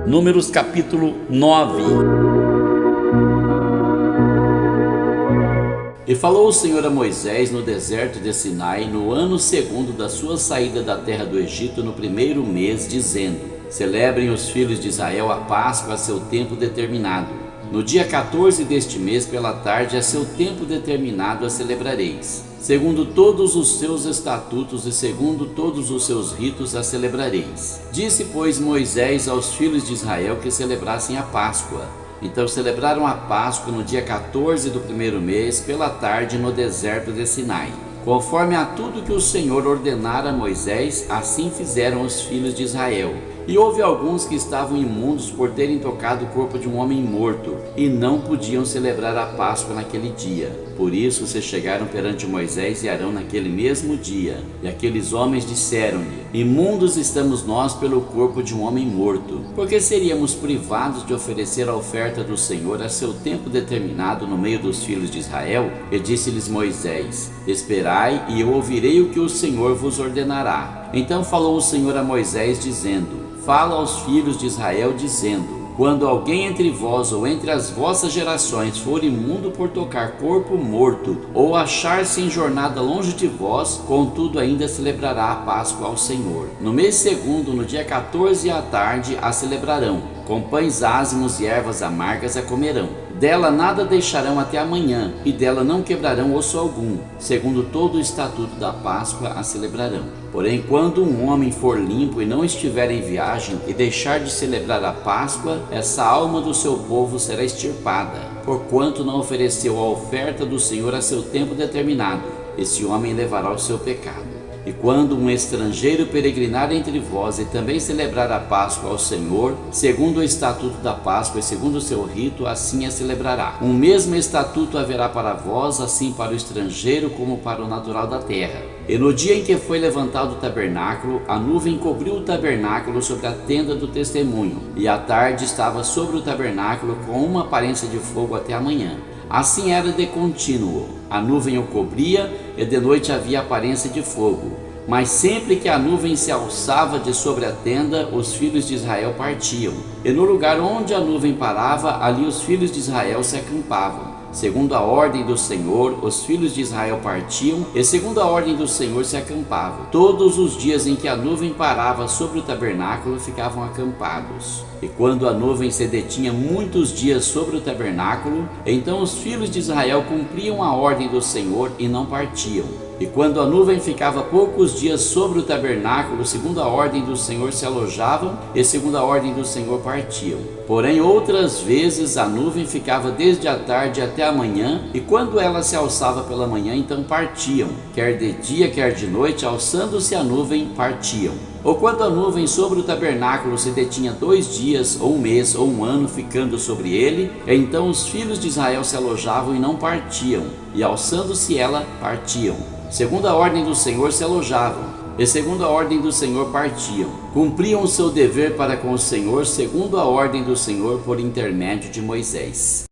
Números capítulo 9. E falou o Senhor a Moisés no deserto de Sinai, no ano segundo da sua saída da terra do Egito, no primeiro mês, dizendo: Celebrem os filhos de Israel a Páscoa a seu tempo determinado. No dia 14 deste mês, pela tarde, a seu tempo determinado a celebrareis. Segundo todos os seus estatutos e segundo todos os seus ritos a celebrareis. Disse, pois, Moisés aos filhos de Israel que celebrassem a Páscoa. Então celebraram a Páscoa no dia 14 do primeiro mês, pela tarde, no deserto de Sinai. Conforme a tudo que o Senhor ordenara a Moisés, assim fizeram os filhos de Israel. E houve alguns que estavam imundos por terem tocado o corpo de um homem morto, e não podiam celebrar a Páscoa naquele dia. Por isso se chegaram perante Moisés e Arão naquele mesmo dia. E aqueles homens disseram-lhe: Imundos estamos nós pelo corpo de um homem morto, porque seríamos privados de oferecer a oferta do Senhor a seu tempo determinado no meio dos filhos de Israel? E disse-lhes Moisés: Esperai, e eu ouvirei o que o Senhor vos ordenará. Então falou o Senhor a Moisés, dizendo: Fala aos filhos de Israel, dizendo: Quando alguém entre vós ou entre as vossas gerações for imundo por tocar corpo morto, ou achar-se em jornada longe de vós, contudo ainda celebrará a Páscoa ao Senhor. No mês segundo, no dia 14 à tarde, a celebrarão. Com pães ázimos e ervas amargas a comerão. Dela nada deixarão até amanhã, e dela não quebrarão osso algum. Segundo todo o estatuto da Páscoa a celebrarão. Porém, quando um homem for limpo e não estiver em viagem, e deixar de celebrar a Páscoa, essa alma do seu povo será extirpada, porquanto não ofereceu a oferta do Senhor a seu tempo determinado. Esse homem levará o seu pecado. E quando um estrangeiro peregrinar entre vós e também celebrar a Páscoa ao Senhor, segundo o estatuto da Páscoa e segundo o seu rito, assim a celebrará. Um mesmo estatuto haverá para vós, assim para o estrangeiro como para o natural da terra. E no dia em que foi levantado o tabernáculo, a nuvem cobriu o tabernáculo sobre a tenda do testemunho, e à tarde estava sobre o tabernáculo com uma aparência de fogo até a manhã. Assim era de contínuo. A nuvem o cobria, e de noite havia aparência de fogo. Mas sempre que a nuvem se alçava de sobre a tenda, os filhos de Israel partiam. E no lugar onde a nuvem parava, ali os filhos de Israel se acampavam. Segundo a ordem do Senhor, os filhos de Israel partiam, e segundo a ordem do Senhor se acampavam. Todos os dias em que a nuvem parava sobre o tabernáculo, ficavam acampados. E quando a nuvem se detinha muitos dias sobre o tabernáculo, então os filhos de Israel cumpriam a ordem do Senhor e não partiam. E quando a nuvem ficava poucos dias sobre o tabernáculo, segundo a ordem do Senhor se alojavam, e segundo a ordem do Senhor partiam. Porém, outras vezes a nuvem ficava desde a tarde até a manhã, e quando ela se alçava pela manhã, então partiam. Quer de dia, quer de noite, alçando-se a nuvem, partiam. Ou quando a nuvem sobre o tabernáculo se detinha 2 dias, ou 1 mês, ou 1 ano, ficando sobre ele, então os filhos de Israel se alojavam e não partiam, e alçando-se ela, partiam. Segundo a ordem do Senhor se alojavam, e segundo a ordem do Senhor partiam. Cumpriam o seu dever para com o Senhor, segundo a ordem do Senhor por intermédio de Moisés.